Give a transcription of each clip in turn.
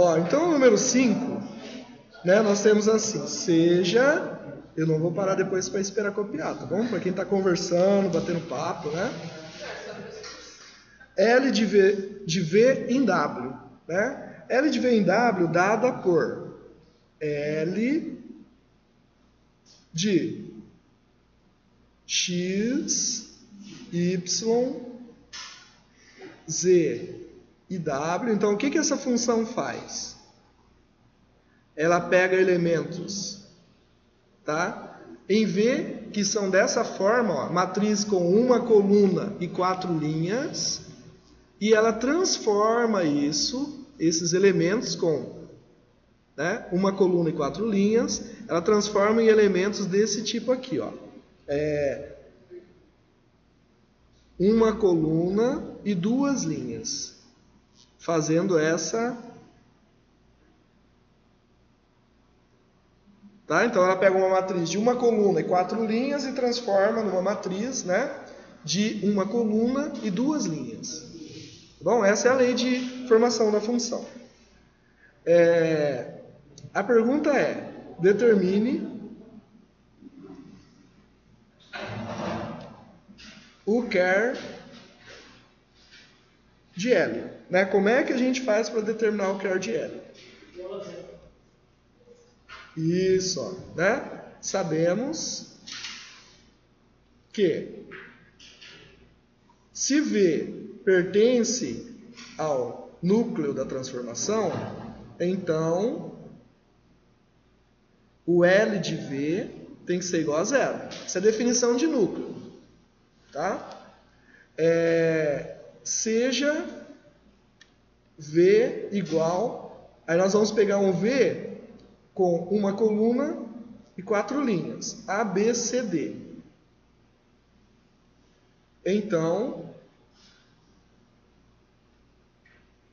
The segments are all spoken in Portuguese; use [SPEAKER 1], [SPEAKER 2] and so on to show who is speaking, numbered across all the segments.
[SPEAKER 1] Ó, então o número 5, né, nós temos assim, seja... Eu não vou parar depois para esperar copiar, tá bom? Para quem está conversando, batendo papo, né? L de V em W, né? L de V em W dada por L de X, Y, Z e W. Então, o que essa função faz? Ela pega elementos, tá? Em V, que são dessa forma, ó, matriz com uma coluna e 4 linhas, e ela transforma esses elementos com, né, uma coluna e 4 linhas, ela transforma em elementos desse tipo aqui, ó. Uma coluna e 2 linhas, fazendo essa... Tá? Então ela pega uma matriz de uma coluna e 4 linhas e transforma numa matriz, né, de uma coluna e 2 linhas. Tá bom? Essa é a lei de formação da função. A pergunta é: determine o char de L. Né? Como é que a gente faz para determinar o char de L? Isso, ó, né? Sabemos que se V pertence ao núcleo da transformação, então o L de V tem que ser igual a 0. Essa é a definição de núcleo. Tá? Seja V igual... Aí nós vamos pegar um V com uma coluna e 4 linhas. A, B, C, D. Então,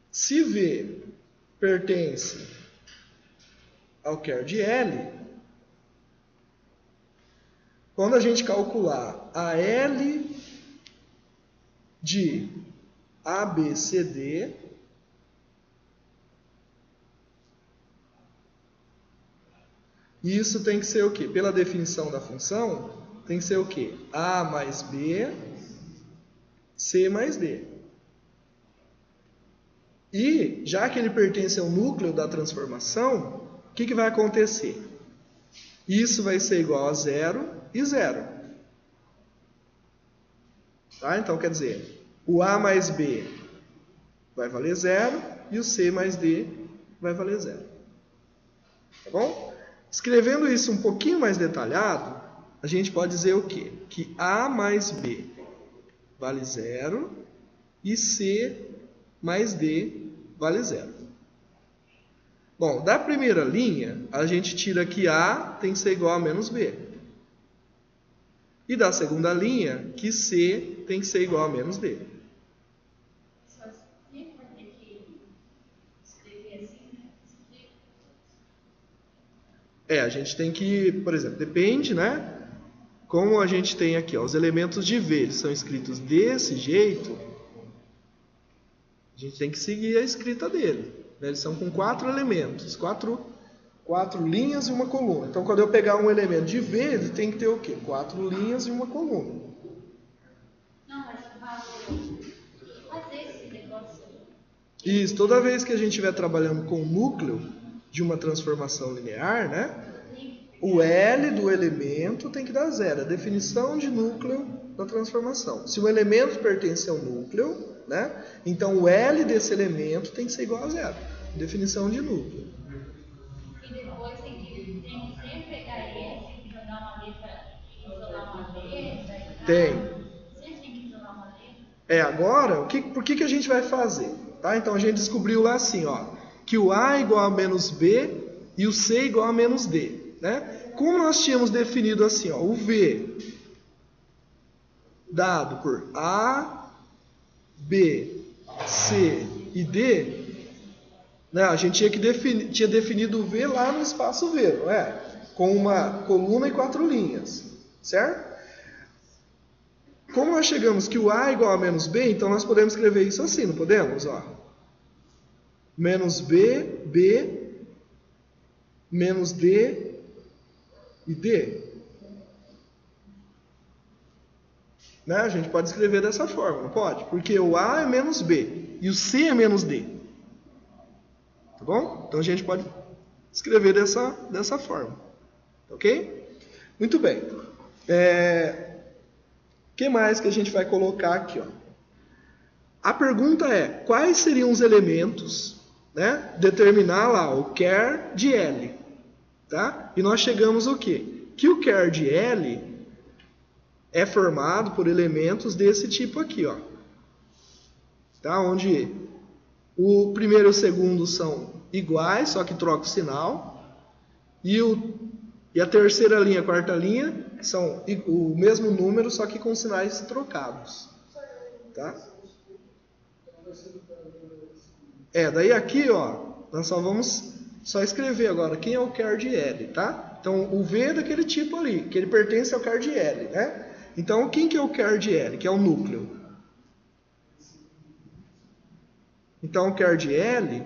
[SPEAKER 1] se V pertence ao char de L, quando a gente calcular a L de A, B, C, D, isso tem que ser o quê? Pela definição da função, tem que ser o quê? A mais B, C mais D. E, já que ele pertence ao núcleo da transformação, o que vai acontecer? Isso vai ser igual a 0 e 0. Tá? Então, quer dizer, o A mais B vai valer 0 e o C mais D vai valer 0. Tá bom? Escrevendo isso um pouquinho mais detalhado, a gente pode dizer o quê? Que A mais B vale 0 e C mais D vale 0. Bom, da primeira linha, a gente tira que A tem que ser igual a menos B. E da segunda linha, que C tem que ser igual a menos D.
[SPEAKER 2] Só sempre vai ter que escrever assim, né?
[SPEAKER 1] A gente tem que, por exemplo, depende, né? Como a gente tem aqui, ó, os elementos de V, eles são escritos desse jeito, a gente tem que seguir a escrita dele. Né? Eles são com 4 elementos, 4 linhas e uma coluna. Então, quando eu pegar um elemento de V, ele tem que ter o quê? 4 linhas e uma coluna.
[SPEAKER 2] Não, mas eu falo, fazer esse negócio.
[SPEAKER 1] Isso, toda vez que a gente estiver trabalhando com o núcleo de uma transformação linear, né? O L do elemento tem que dar 0. A definição de núcleo da transformação. Se o elemento pertence ao núcleo, né? Então o L desse elemento tem que ser igual a 0. Definição de núcleo.
[SPEAKER 2] E depois tem que sempre pegar esse e jogar uma letra, isolar uma letra.
[SPEAKER 1] Tem.
[SPEAKER 2] Sempre tem que isolar uma letra.
[SPEAKER 1] Agora, por que a gente vai fazer? Tá? Então a gente descobriu lá assim, ó, que o A é igual a menos B e o C é igual a menos D. Né? Como nós tínhamos definido assim, ó, o V dado por A, B, C e D, né? A gente tinha definido o V lá no espaço V, não é? Com uma coluna e 4 linhas, certo? Como nós chegamos que o A é igual a menos B, então nós podemos escrever isso assim, não podemos? Ó. menos B, B, menos D e D. Né? A gente pode escrever dessa forma, não pode? Porque o A é menos B e o C é menos D. Tá bom? Então a gente pode escrever dessa forma. Ok? Muito bem. O que mais que a gente vai colocar aqui? Ó? A pergunta é, quais seriam os elementos, né? Determinar lá o char de L. Tá? E nós chegamos o quê? Que o char de L é formado por elementos desse tipo aqui, ó. Tá? Onde o primeiro e o segundo são iguais, só que troca o sinal. E a terceira linha e a quarta linha são o mesmo número, só que com sinais trocados. Tá? Daí aqui, ó, nós só vamos escrever agora quem é o char de L, tá? Então, o V é daquele tipo ali, que ele pertence ao char de L, né? Então, quem que é o char de L? Que é o núcleo. Então, o char de L,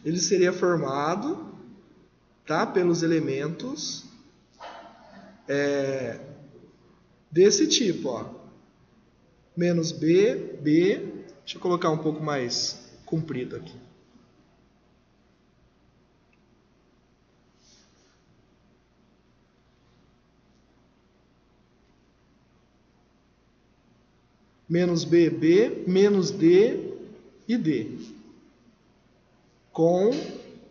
[SPEAKER 1] ele seria formado, tá, pelos elementos desse tipo, ó. Menos B, B. Deixa eu colocar um pouco mais comprido aqui. Menos B, B, menos D e D. Com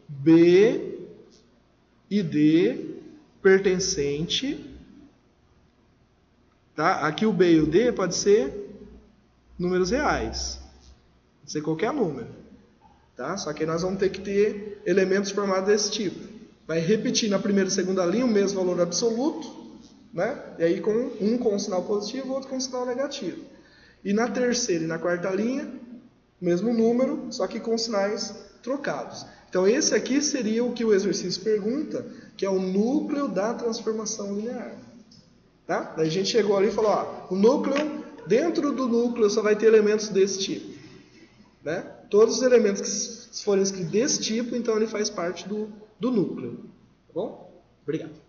[SPEAKER 1] B e D pertencente. Tá? Aqui o B e o D pode ser números reais. Pode ser qualquer número. Tá? Só que nós vamos ter que ter elementos formados desse tipo. Vai repetir na primeira e segunda linha o mesmo valor absoluto. Né? E aí um com um sinal positivo e outro com um sinal negativo. E na terceira e na quarta linha, o mesmo número, só que com sinais trocados. Então esse aqui seria o que o exercício pergunta, que é o núcleo da transformação linear. Tá? Daí a gente chegou ali e falou, ó, o núcleo, dentro do núcleo só vai ter elementos desse tipo. Né? Todos os elementos que forem escritos desse tipo, então ele faz parte do núcleo. Tá bom? Obrigado.